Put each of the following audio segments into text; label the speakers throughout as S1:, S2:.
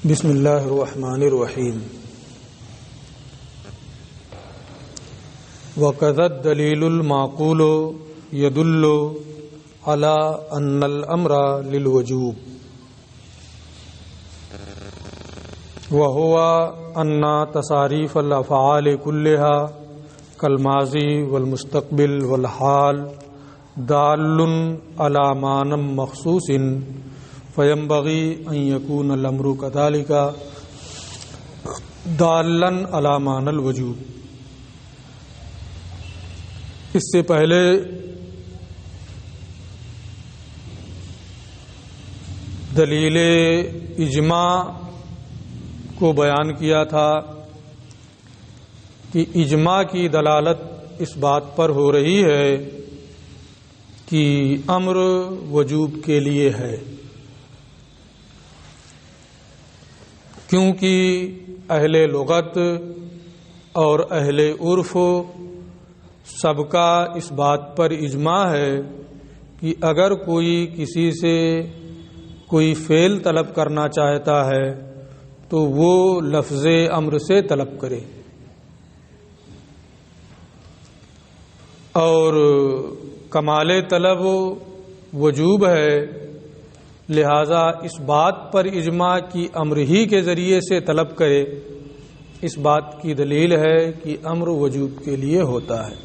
S1: بسم اللہ الرحمن الرحیم وَكَذَا الدَّلِيلُ الْمَعْقُولُ يَدُلُّ عَلَىٰ أَنَّ الْأَمْرَ لِلْوُجُوبِ وَهُوَ أَنَّ تَصَارِيفَ الْأَفْعَالِ كُلِّهَا كَالْمَاضِي وَالْمُسْتَقْبِلِ وَالْحَالِ دَالٌّ عَلَىٰ مَعْنًى مَخْصُوصٍ فَيَنبَغِي أَن يَكُونَ الْأَمْرُ كَذَلِكَ دَالًّا عَلَىٰ مَعْنَى الْوُجُوبِ۔ اس سے پہلے دلیل اجماع کو بیان کیا تھا کہ اجماع کی دلالت اس بات پر ہو رہی ہے کہ امر وجوب کے لیے ہے، کیونکہ اہل لغت اور اہل عرف سب کا اس بات پر اجماع ہے کہ اگر کوئی کسی سے کوئی فعل طلب کرنا چاہتا ہے تو وہ لفظ امر سے طلب کرے، اور کمال طلب وجوب ہے، لہذا اس بات پر اجماع کی امر ہی کے ذریعے سے طلب کرے، اس بات کی دلیل ہے کہ امر وجوب کے لیے ہوتا ہے۔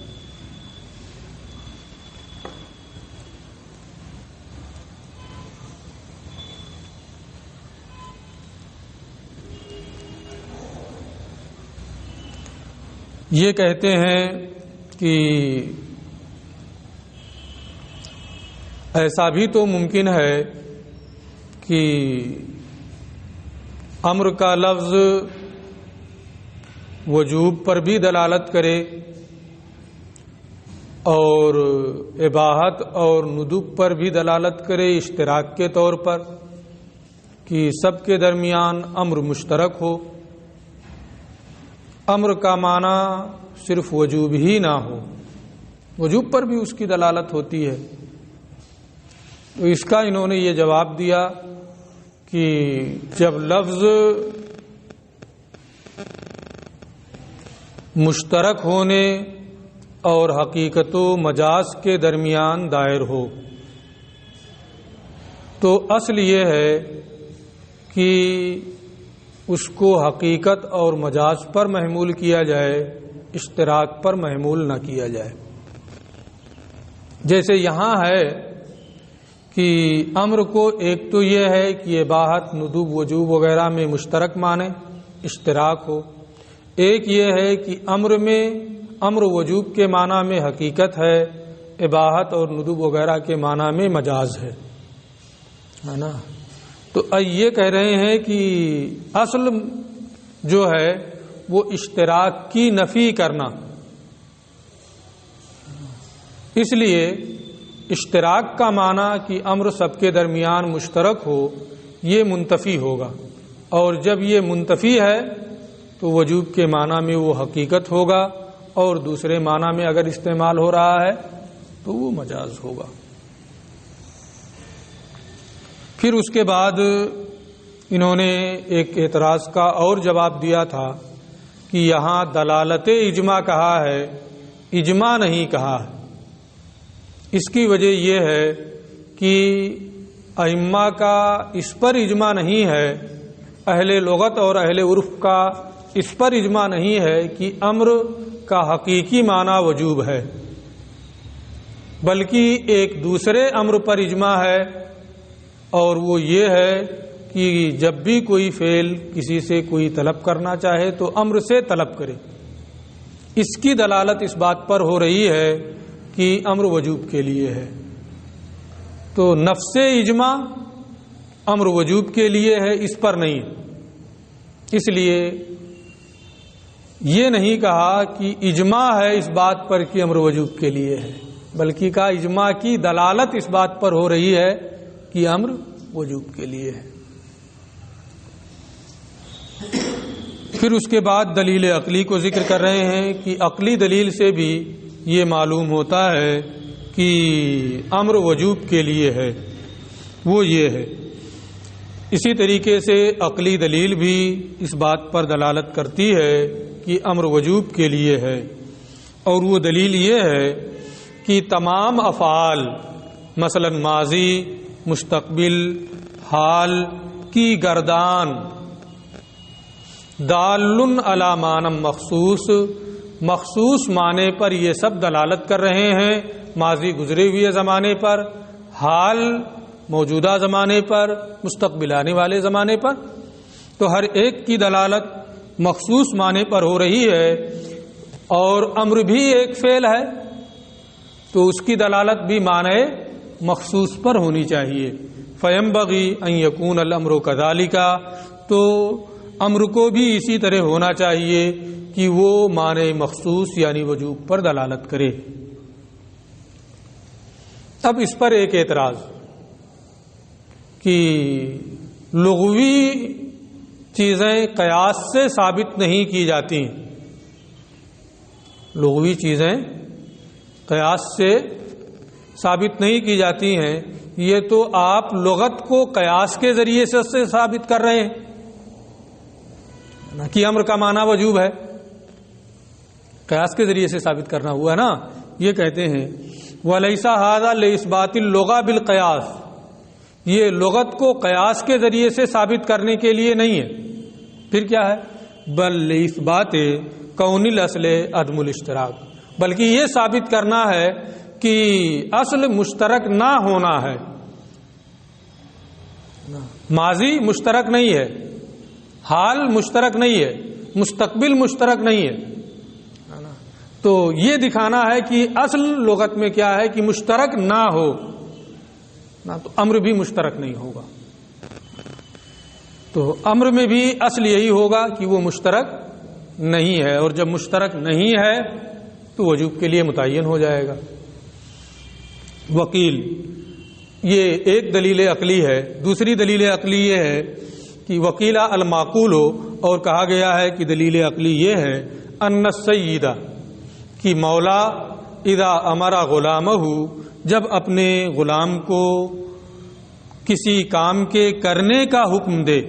S1: یہ کہتے ہیں کہ ایسا بھی تو ممکن ہے کہ امر کا لفظ وجوب پر بھی دلالت کرے اور اباحت اور ندب پر بھی دلالت کرے، اشتراک کے طور پر کہ سب کے درمیان امر مشترک ہو، امر کا معنی صرف وجوب ہی نہ ہو، وجوب پر بھی اس کی دلالت ہوتی ہے۔ تو اس کا انہوں نے یہ جواب دیا کہ جب لفظ مشترک ہونے اور حقیقت و مجاز کے درمیان دائر ہو تو اصل یہ ہے کہ اس کو حقیقت اور مجاز پر محمول کیا جائے، اشتراک پر محمول نہ کیا جائے۔ جیسے یہاں ہے کہ امر کو ایک تو یہ ہے کہ اباحت، ندب، وجوب وغیرہ میں مشترک معنی اشتراک ہو، ایک یہ ہے کہ امر میں امر وجوب کے معنی میں حقیقت ہے، اباحت اور ندب وغیرہ کے معنی میں مجاز ہے نا۔ تو یہ کہہ رہے ہیں کہ اصل جو ہے وہ اشتراک کی نفی کرنا، اس لیے اشتراک کا معنی کہ امر سب کے درمیان مشترک ہو یہ منتفی ہوگا، اور جب یہ منتفی ہے تو وجوب کے معنی میں وہ حقیقت ہوگا، اور دوسرے معنی میں اگر استعمال ہو رہا ہے تو وہ مجاز ہوگا۔ پھر اس کے بعد انہوں نے ایک اعتراض کا اور جواب دیا تھا کہ یہاں دلالت اجماع کہا ہے، اجماع نہیں کہا ہے۔ اس کی وجہ یہ ہے کہ ائمہ کا اس پر اجماع نہیں ہے، اہل لغت اور اہل عرف کا اس پر اجماع نہیں ہے کہ امر کا حقیقی معنی وجوب ہے، بلکہ ایک دوسرے امر پر اجماع ہے، اور وہ یہ ہے کہ جب بھی کوئی فعل کسی سے کوئی طلب کرنا چاہے تو امر سے طلب کرے۔ اس کی دلالت اس بات پر ہو رہی ہے کہ امر وجوب کے لیے ہے۔ تو نفس اجماع امر وجوب کے لیے ہے، اس پر نہیں۔ اس لیے یہ نہیں کہا کہ اجماع ہے اس بات پر کہ امر وجوب کے لیے ہے، بلکہ کہا اجماع کی دلالت اس بات پر ہو رہی ہے کہ امر وجوب کے لیے ہے۔ پھر اس کے بعد دلیل عقلی کو ذکر کر رہے ہیں کہ عقلی دلیل سے بھی یہ معلوم ہوتا ہے کہ امر وجوب کے لیے ہے۔ وہ یہ ہے اسی طریقے سے عقلی دلیل بھی اس بات پر دلالت کرتی ہے کہ امر وجوب کے لیے ہے، اور وہ دلیل یہ ہے کہ تمام افعال مثلا ماضی، مستقبل، حال کی گردان دال علی معنی مخصوص معنی پر یہ سب دلالت کر رہے ہیں، ماضی گزرے ہوئے زمانے پر، حال موجودہ زمانے پر، مستقبل آنے والے زمانے پر، تو ہر ایک کی دلالت مخصوص معنی پر ہو رہی ہے، اور امر بھی ایک فعل ہے تو اس کی دلالت بھی معنی مخصوص پر ہونی چاہیے۔ فینبغی ان یکون الامر کذالک، تو امر کو بھی اسی طرح ہونا چاہیے کہ وہ معنی مخصوص یعنی وجوب پر دلالت کرے۔ اب اس پر ایک اعتراض کہ لغوی چیزیں قیاس سے ثابت نہیں کی جاتی، لغوی چیزیں قیاس سے ثابت نہیں کی جاتی ہیں، یہ تو آپ لغت کو قیاس کے ذریعے سے ثابت کر رہے ہیں کہ امر کا معنی وجوب ہے، قیاس کے ذریعے سے ثابت کرنا ہوا نا۔ یہ کہتے ہیں وَلَيْسَ هَذَا لِإِثْبَاتِ اللُّغَةِ بِالْقِيَاسِ، یہ لغت کو قیاس کے ذریعے سے ثابت کرنے کے لیے نہیں ہے، پھر کیا ہے؟ بل لِإِثْبَاتِ كَوْنِ الْأَصْلِ عَدْمُ الْاشْتِرَاكِ، بلکہ یہ ثابت کرنا ہے کہ اصل مشترک نہ ہونا ہے، ماضی مشترک نہیں ہے، حال مشترک نہیں ہے، مستقبل مشترک نہیں ہے، تو یہ دکھانا ہے کہ اصل لغت میں کیا ہے کہ مشترک نہ ہو، نہ تو امر بھی مشترک نہیں ہوگا، تو امر میں بھی اصل یہی ہوگا کہ وہ مشترک نہیں ہے، اور جب مشترک نہیں ہے تو وجوب کے لیے متعین ہو جائے گا۔ وکیل، یہ ایک دلیل عقلی ہے۔ دوسری دلیل عقلی یہ ہے کہ وکیلا المعقول ہو، اور کہا گیا ہے کہ دلیل عقلی یہ ہے ان السیدہ، کہ مولا اذا امر غلامہ، جب اپنے غلام کو کسی کام کے کرنے کا حکم دے،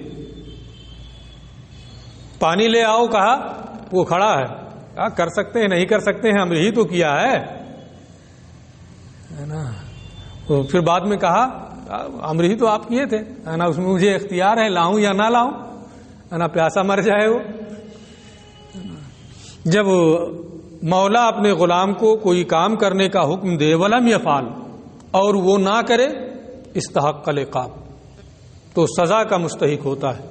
S1: پانی لے آؤ کہا، وہ کھڑا ہے، کہا کر سکتے ہیں نہیں کر سکتے ہیں، ہم یہی تو کیا ہے نا، تو پھر بعد میں کہا امر ہی تو آپ کیے تھے ہے نا، اس میں مجھے اختیار ہے لاؤں یا نہ لاؤں ہے نا، پیاسا مر جائے وہ۔ جب مولا اپنے غلام کو کوئی کام کرنے کا حکم دے ولم یفعل، اور وہ نہ کرے، استحق العقاب، تو سزا کا مستحق ہوتا ہے۔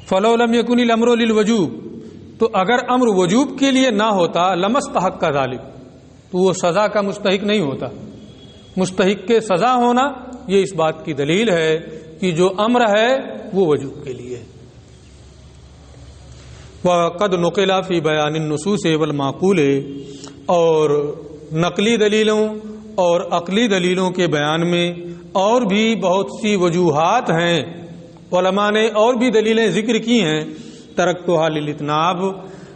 S1: فلو لم یکن الامر للوجوب، تو اگر امر وجوب کے لیے نہ ہوتا لمستحق کا ذالک، تو وہ سزا کا مستحق نہیں ہوتا۔ مستحق کے سزا ہونا یہ اس بات کی دلیل ہے کہ جو امر ہے وہ وجوب کے لیے۔ وقد نقل فی بیان النصوص والمعقول، اور نقلی دلیلوں اور عقلی دلیلوں کے بیان میں اور بھی بہت سی وجوہات ہیں، علماء نے اور بھی دلیلیں ذکر کی ہیں، ترکتھا للاطناب،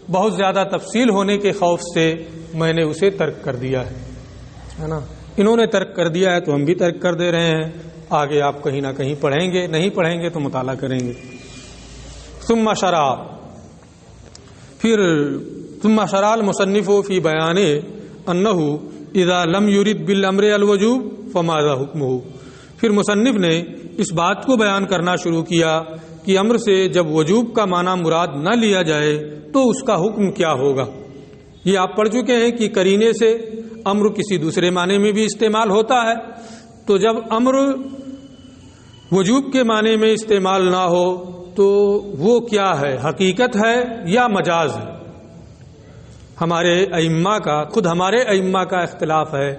S1: بہت زیادہ تفصیل ہونے کے خوف سے میں نے اسے ترک کر دیا ہے نا، انہوں نے ترک کر دیا ہے تو ہم بھی ترک کر دے رہے ہیں، آگے آپ کہیں نہ کہیں پڑھیں گے، نہیں پڑھیں گے تو مطالعہ کریں گے۔ ثم شرع، پھر ثم شرع المصنف فی بیان انہ اذا لم یرد بالامر الوجوب فماذا حکمہ، پھر مصنف نے اس بات کو بیان کرنا شروع کیا کہ امر سے جب وجوب کا معنی مراد نہ لیا جائے تو اس کا حکم کیا ہوگا۔ یہ آپ پڑھ چکے ہیں کہ قرینے سے امر کسی دوسرے معنی میں بھی استعمال ہوتا ہے، تو جب امر وجوب کے معنی میں استعمال نہ ہو تو وہ کیا ہے، حقیقت ہے یا مجاز ہے۔ ہمارے ائمہ کا اختلاف ہے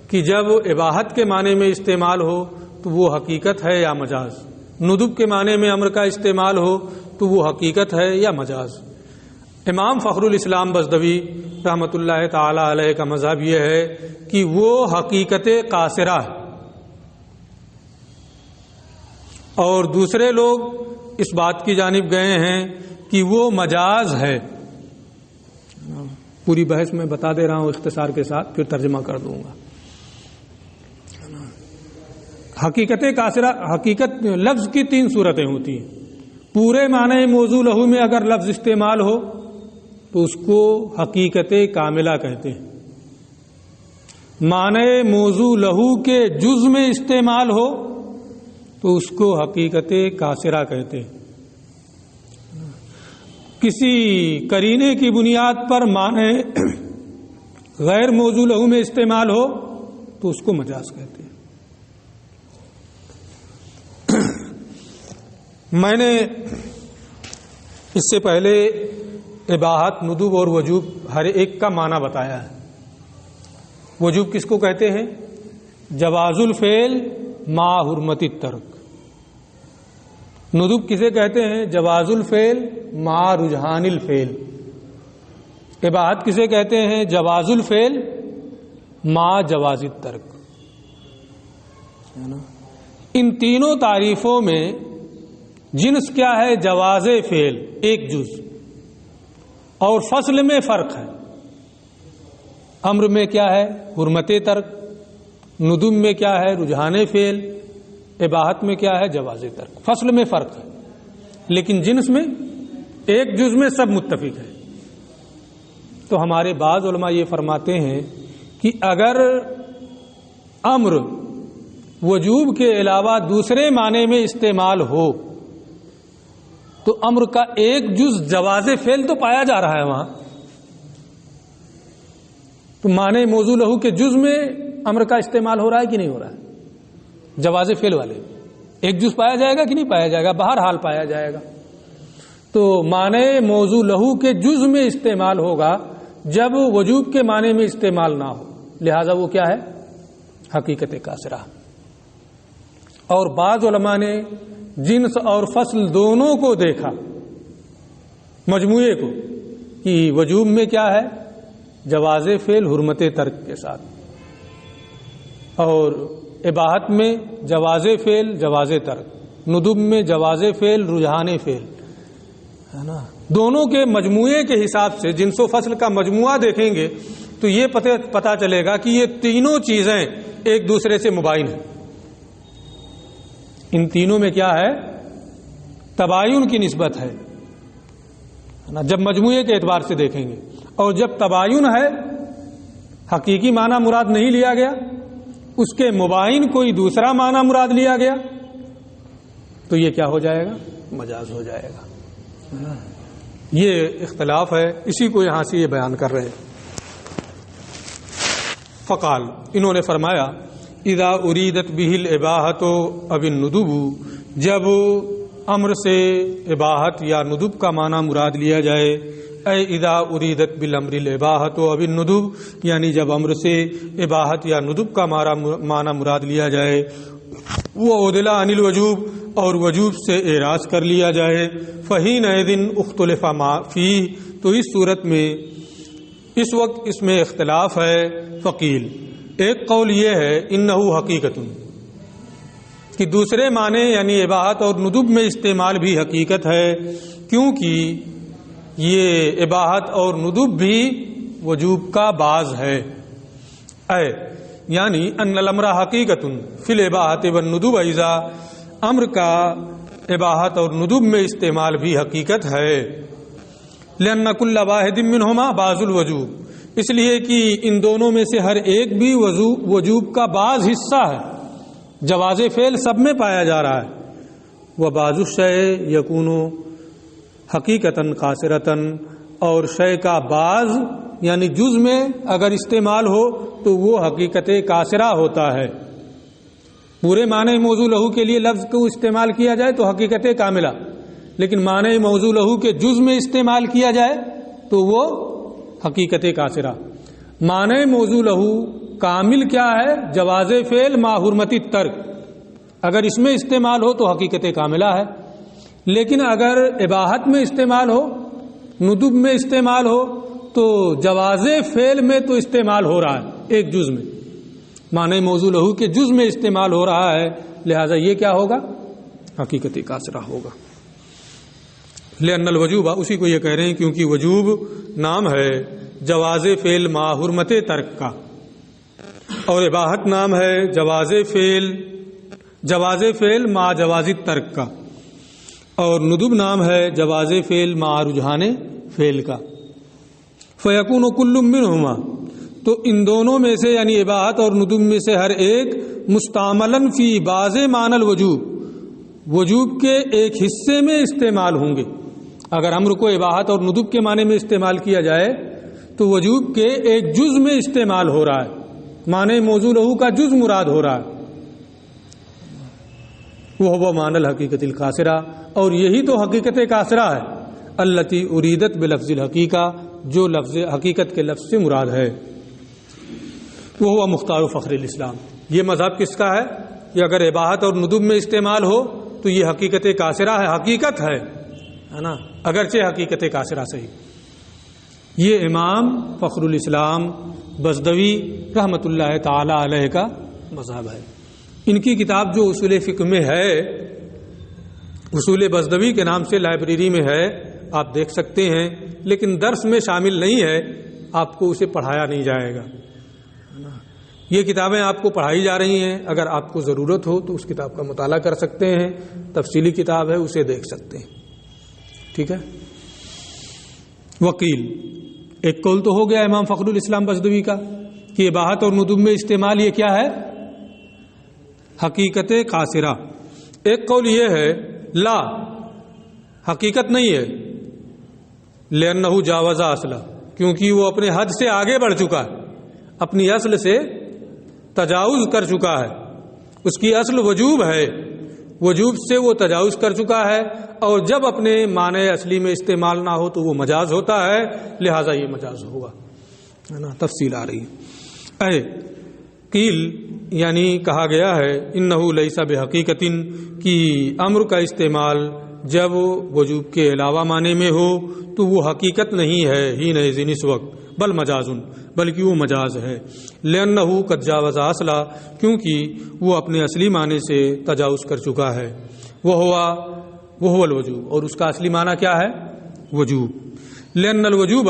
S1: کہ جب اباحت کے معنی میں استعمال ہو تو وہ حقیقت ہے یا مجاز، ندب کے معنی میں امر کا استعمال ہو تو وہ حقیقت ہے یا مجاز۔ امام فخر الاسلام بزدوی رحمۃ اللہ تعالی علیہ کا مذہب یہ ہے کہ وہ حقیقت قاصرہ ہے، اور دوسرے لوگ اس بات کی جانب گئے ہیں کہ وہ مجاز ہے۔ پوری بحث میں بتا دے رہا ہوں اختصار کے ساتھ، پھر ترجمہ کر دوں گا۔ حقیقت قاصرہ، حقیقت لفظ کی 3 صورتیں ہوتی ہیں. پورے معنی موضوع لہو میں اگر لفظ استعمال ہو تو اس کو حقیقت کاملہ کہتے ہیں. معنی موضوع لہو کے جز میں استعمال ہو تو اس کو حقیقت قاصرہ کہتے ہیں. کسی قرینے کی بنیاد پر معنی غیر موضوع لہو میں استعمال ہو تو اس کو مجاز کہتے ہیں. میں نے اس سے پہلے اباحت، ندب اور وجوب ہر ایک کا معنی بتایا ہے. وجوب کس کو کہتے ہیں؟ جواز الفعل ما حرمت الترک. ندب کسے کہتے ہیں؟ جواز الفعل ما رجحان الفعل. اباحت کسے کہتے ہیں؟ جواز الفعل ما جواز الترک. ان تینوں تعریفوں میں جنس کیا ہے؟ جواز فعل، ایک جز، اور فصل میں فرق ہے. امر میں کیا ہے؟ حرمت ترک. ندب میں کیا ہے؟ رجحان فعل. اباحت میں کیا ہے؟ جواز ترک. فصل میں فرق ہے لیکن جنس میں ایک جز میں سب متفق ہے. تو ہمارے بعض علماء یہ فرماتے ہیں کہ اگر امر وجوب کے علاوہ دوسرے معنی میں استعمال ہو تو امر کا ایک جز جواز فعل تو پایا جا رہا ہے وہاں. تو معنی موضوع لہو کے جز میں امر کا استعمال ہو رہا ہے کہ نہیں ہو رہا ہے؟ جواز فعل والے ایک جز پایا جائے گا کہ نہیں پایا جائے گا؟ بہرحال پایا جائے گا. تو معنی موضوع لہو کے جز میں استعمال ہوگا جب وجوب کے معنی میں استعمال نہ ہو. لہذا وہ کیا ہے؟ حقیقت قاصرہ. اور بعض علماء نے جنس اور فصل دونوں کو دیکھا، مجموعے کو، کہ وجوب میں کیا ہے؟ جواز فعل حرمت ترک کے ساتھ، اور اباحت میں جواز فعل جواز ترک، ندب میں جواز فعل رجحان فعل، ہے نا. دونوں کے مجموعے کے حساب سے جنس و فصل کا مجموعہ دیکھیں گے تو یہ پتہ چلے گا کہ یہ تینوں چیزیں ایک دوسرے سے مباین ہیں. ان تینوں میں کیا ہے؟ تباین کی نسبت ہے جب مجموعے کے اعتبار سے دیکھیں گے. اور جب تباین ہے، حقیقی معنی مراد نہیں لیا گیا، اس کے مباین کوئی دوسرا معنی مراد لیا گیا تو یہ کیا ہو جائے گا؟ مجاز ہو جائے گا. یہ اختلاف ہے، اسی کو یہاں سے یہ بیان کر رہے ہیں. فقال، انہوں نے فرمایا، اذا اریدت به الاباحۃ او الندب، جب امر سے اباحت یا ندب کا معنی مراد لیا جائے. اے اذا اریدت بالامر الاباحۃ او الندب، یعنی جب امر سے اباحت یا ندب کا معنی مراد لیا جائے. وعدل عن الوجوب، اور وجوب سے اعراض کر لیا جائے. فحینئذ اختلف ما فیہ، تو اس صورت میں اس وقت اس میں اختلاف ہے. فقیل، ایک قول یہ ہے انہ حقیقت، کہ دوسرے معنی یعنی اباحت اور ندب میں استعمال بھی حقیقت ہے، کیونکہ یہ اباحت اور ندب بھی وجوب کا باز ہے. یعنی ان الامر حقیقت فی الاباحۃ والندب، ایضا امر کا اباحت اور ندب میں استعمال بھی حقیقت ہے. لأن کل واحد منہما بعض الوجوب، اس لیے کہ ان دونوں میں سے ہر ایک بھی وجوب کا بعض حصہ ہے. جواز فعل سب میں پایا جا رہا ہے. وبعض الشیء یکون حقیقتاً قاصرتاً، اور شے کا بعض یعنی جز میں اگر استعمال ہو تو وہ حقیقت قاصرہ ہوتا ہے. پورے معنی موضوع لہو کے لیے لفظ کو استعمال کیا جائے تو حقیقت کاملہ، لیکن معنی موضوع لہو کے جز میں استعمال کیا جائے تو وہ حقیقت قاصرہ. معنی موضوع لہو کامل کیا ہے؟ جواز فعل ما حرمت ترک. اگر اس میں استعمال ہو تو حقیقت کاملہ ہے، لیکن اگر اباحت میں استعمال ہو، ندب میں استعمال ہو تو جواز فعل میں تو استعمال ہو رہا ہے ایک جز میں، معنی موضوع لہو کے جز میں استعمال ہو رہا ہے. لہذا یہ کیا ہوگا؟ حقیقت قاصرہ ہوگا. لأن الوجوب، اسی کو یہ کہہ رہے ہیں کیونکہ وجوب نام ہے جواز فعل ما حرمت ترک کا، اور اباحت نام ہے جواز فعل جواز فعل مع جواز ترک کا، اور ندب نام ہے جواز فعل مع رجحان فعل کا۔ فیکون کل منہما، تو ان دونوں میں سے یعنی اباحت اور ندب میں سے ہر ایک مستعملاً فی بعض معنی الوجوب، وجوب کے ایک حصے میں استعمال ہوں گے۔ اگر امر کو اباحت اور ندب کے معنی میں استعمال کیا جائے تو وجوب کے ایک جز میں استعمال ہو رہا ہے، معنی موضوع لہو کا جز مراد ہو رہا ہے، وہ معنی الحقیقت القاصرہ، اور یہی تو حقیقت قاصرہ ہے، التی اریدت بلفظ الحقیقہ، جو لفظ حقیقت کے لفظ سے مراد ہے، وہ مختار فخر الاسلام۔ یہ مذہب کس کا ہے کہ اگر اباحت اور ندب میں استعمال ہو تو یہ حقیقت قاصرہ ہے، حقیقت ہے نا، اگرچہ حقیقت قاصرہ صحیح۔ یہ امام فخر الاسلام بزدوی رحمۃ اللہ تعالی علیہ کا مذہب ہے۔ ان کی کتاب جو اصول فقہ میں ہے، اصول بزدوی کے نام سے لائبریری میں ہے، آپ دیکھ سکتے ہیں، لیکن درس میں شامل نہیں ہے، آپ کو اسے پڑھایا نہیں جائے گا۔ یہ کتابیں آپ کو پڑھائی جا رہی ہیں، اگر آپ کو ضرورت ہو تو اس کتاب کا مطالعہ کر سکتے ہیں، تفصیلی کتاب ہے، اسے دیکھ سکتے ہیں، ٹھیک ہے۔ وکیل، ایک قول تو ہو گیا امام فخر الاسلام بزدوی کا کہ اباحت اور ندب میں استعمال یہ کیا ہے، حقیقت قاصرہ۔ ایک قول یہ ہے لا، حقیقت نہیں ہے، لأنہ جاوز اصلا، کیونکہ وہ اپنے حد سے آگے بڑھ چکا ہے، اپنی اصل سے تجاوز کر چکا ہے، اس کی اصل وجوب ہے، وجوب سے وہ تجاوز کر چکا ہے، اور جب اپنے معنی اصلی میں استعمال نہ ہو تو وہ مجاز ہوتا ہے، لہذا یہ مجاز ہوگا، ہے نا، تفصیل آ رہی ہے۔ اے قیل یعنی کہا گیا ہے انہ لیس بحقیقت، کی امر کا استعمال جب وجوب کے علاوہ معنی میں ہو تو وہ حقیقت نہیں ہے، ہی نہیں اس وقت، بل مجازن، بلکہ وہ مجاز ہے، لأنہ قد جاوز اصلا، کیونکہ وہ اپنے اصلی معنی سے تجاوز کر چکا ہے، وہ الوجوب، اور اس کا اصلی معنی کیا ہے، وجوب۔ لأن الوجوب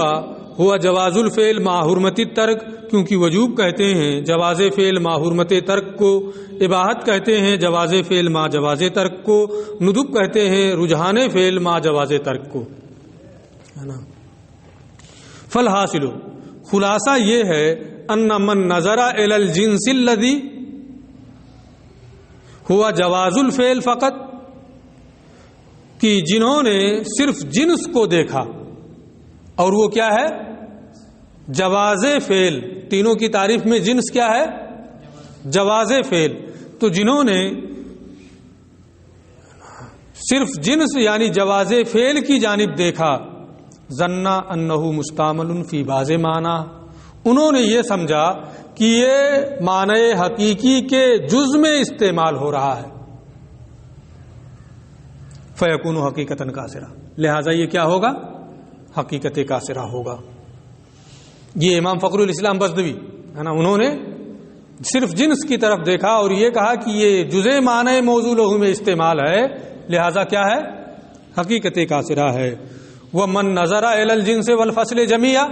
S1: ہوا جواز الفعل مع حرمت الترک، کیونکہ وجوب کہتے ہیں جواز فعل مع حرمت ترک کو، اباحت کہتے ہیں جواز فعل مع جواز ترک کو، ندب کہتے ہیں رجحان فعل مع جواز ترک کو، ہے نا۔ فالحاصل، خلاصہ یہ ہے ان من نظر الی الجنس الذی ہوا جواز الفعل فقط، کہ جنہوں نے صرف جنس کو دیکھا، اور وہ کیا ہے، جواز فعل، تینوں کی تعریف میں جنس کیا ہے، جواز فعل، تو جنہوں نے صرف جنس یعنی جواز فعل کی جانب دیکھا، ظنا انہ مستعمل فی بعض معنی، انہوں نے یہ سمجھا کہ یہ معنی حقیقی کے جز میں استعمال ہو رہا ہے، فیکون حقیقتا قاصرہ، لہذا یہ کیا ہوگا، حقیقت قاصرہ ہوگا۔ یہ امام فخر الاسلام بزدوی ہے نا، انہوں نے صرف جنس کی طرف دیکھا اور یہ کہا کہ یہ جزء معنی موضوع لہو میں استعمال ہے، لہذا کیا ہے، حقیقت قاصرہ ہے۔ ومن نظر الی الجنس والفصل جمیعا،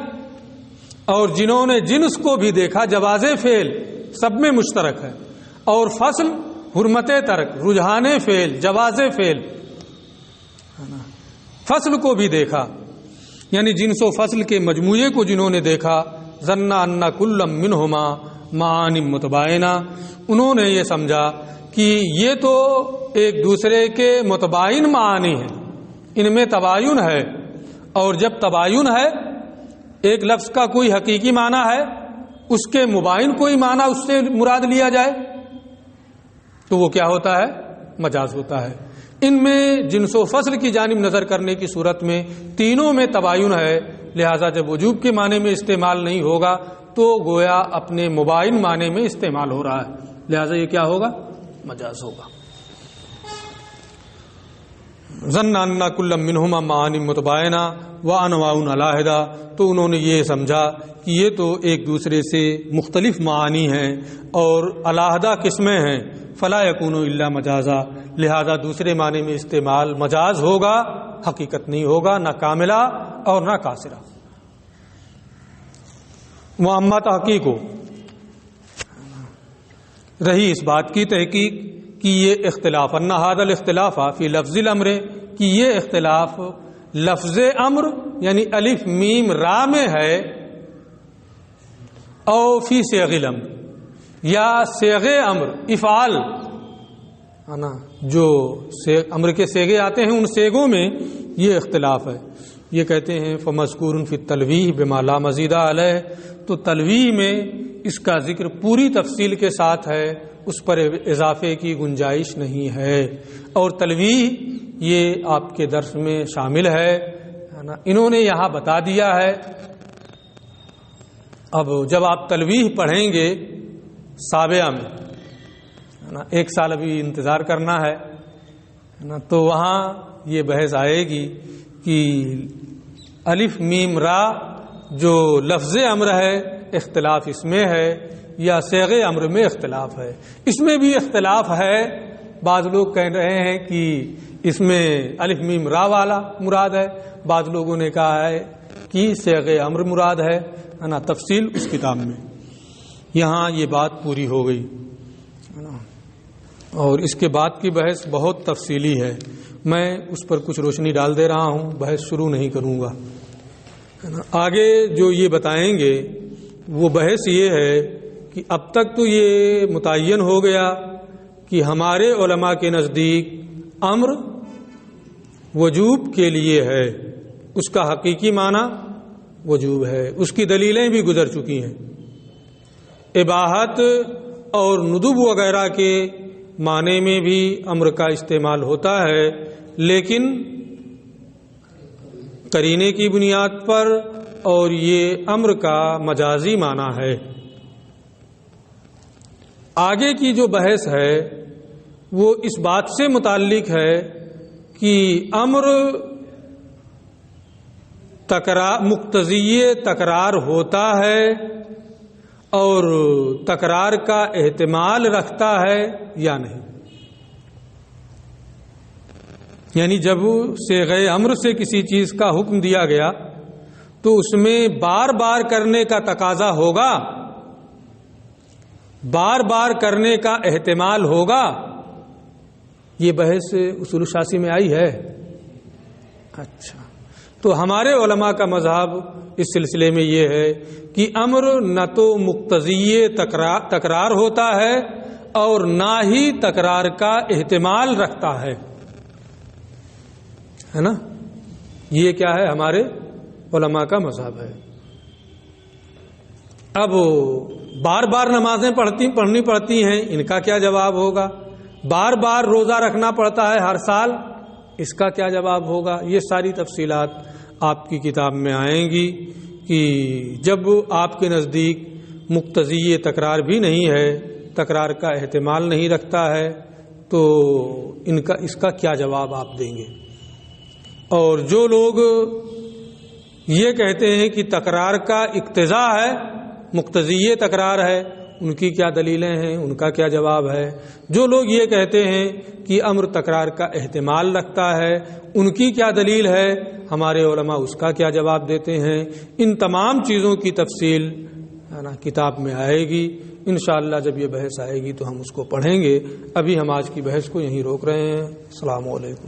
S1: اور جنہوں نے جنس کو بھی دیکھا، جواز فعل سب میں مشترک ہے، اور فصل حرمت ترک، رجحان فعل، جواز فعل، فصل کو بھی دیکھا، یعنی جنس و فصل کے مجموعے کو جنہوں نے دیکھا، ظن ان کل منہما معانی متباینہ، انہوں نے یہ سمجھا کہ یہ تو ایک دوسرے کے متباین معانی ہیں، ان میں تباین ہے، اور جب تباین ہے، ایک لفظ کا کوئی حقیقی معنی ہے، اس کے مباین کوئی معنی اس سے مراد لیا جائے تو وہ کیا ہوتا ہے، مجاز ہوتا ہے۔ ان میں جنس و فصل کی جانب نظر کرنے کی صورت میں تینوں میں تباین ہے، لہذا جب وجوب کے معنی میں استعمال نہیں ہوگا تو گویا اپنے مباین معنی میں استعمال ہو رہا ہے، لہذا یہ کیا ہوگا، مجاز ہوگا۔ ظن ان کل منہما معانی متباینہ وانواع علیحدہ، تو انہوں نے یہ سمجھا کہ یہ تو ایک دوسرے سے مختلف معانی ہیں اور علیحدہ قسمیں ہیں، فلا یکون الا مجازا، لہذا دوسرے معنی میں استعمال مجاز ہوگا، حقیقت نہیں ہوگا، نہ کاملہ اور نہ قاصرہ۔ واما تحقیق، رہی اس بات کی تحقیق کہ یہ اختلاف ان ھذا الاختلاف فی لفظ الامر، کہ یہ اختلاف لفظ امر یعنی الف میم را میں ہے، او فی صیغ الامر یا صیغ امر افعال ہے نا، جو امر کے صیغے آتے ہیں ان صیغوں میں یہ اختلاف ہے۔ یہ کہتے ہیں فمذکور فی التلویح بما لا مزید علیہ، تو تلویح میں اس کا ذکر پوری تفصیل کے ساتھ ہے، اس پر اضافے کی گنجائش نہیں ہے، اور تلویح یہ آپ کے درس میں شامل ہے نا، انہوں نے یہاں بتا دیا ہے۔ اب جب آپ تلویح پڑھیں گے سابعہ میں نا، 1 سال ابھی انتظار کرنا ہے نا، تو وہاں یہ بحث آئے گی کہ الف میم را جو لفظ امر ہے اختلاف اس میں ہے یا صیغ امر میں اختلاف ہے۔ اس میں بھی اختلاف ہے، بعض لوگ کہہ رہے ہیں کہ اس میں الف میم را والا مراد ہے، بعض لوگوں نے کہا ہے کہ صیغ امر مراد ہے نا، تفصیل اس کتاب میں۔ یہاں یہ بات پوری ہو گئی، اور اس کے بعد کی بحث بہت تفصیلی ہے، میں اس پر کچھ روشنی ڈال دے رہا ہوں، بحث شروع نہیں کروں گا۔ آگے جو یہ بتائیں گے وہ بحث یہ ہے کہ اب تک تو یہ متعین ہو گیا کہ ہمارے علماء کے نزدیک امر وجوب کے لیے ہے، اس کا حقیقی معنی وجوب ہے، اس کی دلیلیں بھی گزر چکی ہیں۔ اباحت اور ندب وغیرہ کے معنی میں بھی امر کا استعمال ہوتا ہے، لیکن قرینے کی بنیاد پر، اور یہ امر کا مجازی معنی ہے۔ آگے کی جو بحث ہے وہ اس بات سے متعلق ہے کہ امر مقتضی تکرار ہوتا ہے اور تکرار کا احتمال رکھتا ہے یا نہیں، یعنی جب صیغہ امر سے کسی چیز کا حکم دیا گیا تو اس میں بار بار کرنے کا تقاضا ہوگا، بار بار کرنے کا احتمال ہوگا، یہ بحث اصول شاسی میں آئی ہے۔ اچھا، تو ہمارے علماء کا مذہب اس سلسلے میں یہ ہے کہ امر نہ تو مقتضی تکرار ہوتا ہے اور نہ ہی تکرار کا احتمال رکھتا ہے نا، یہ کیا ہے ہمارے علماء کا مذہب ہے۔ اب بار بار نمازیں پڑھنی پڑتی ہیں، ان کا کیا جواب ہوگا؟ بار بار روزہ رکھنا پڑتا ہے ہر سال، اس کا کیا جواب ہوگا؟ یہ ساری تفصیلات آپ کی کتاب میں آئیں گی کہ جب آپ کے نزدیک مقتضی تکرار بھی نہیں ہے، تکرار کا احتمال نہیں رکھتا ہے، تو اس کا کیا جواب آپ دیں گے؟ اور جو لوگ یہ کہتے ہیں کہ تکرار کا اقتضا ہے، مقتضی تکرار ہے، ان کی کیا دلیلیں ہیں، ان کا کیا جواب ہے؟ جو لوگ یہ کہتے ہیں کہ امر تکرار کا احتمال رکھتا ہے، ان کی کیا دلیل ہے؟ ہمارے علماء اس کا کیا جواب دیتے ہیں؟ ان تمام چیزوں کی تفصیل کتاب میں آئے گی انشاءاللہ۔ جب یہ بحث آئے گی تو ہم اس کو پڑھیں گے۔ ابھی ہم آج کی بحث کو یہیں روک رہے ہیں۔ السلام علیکم۔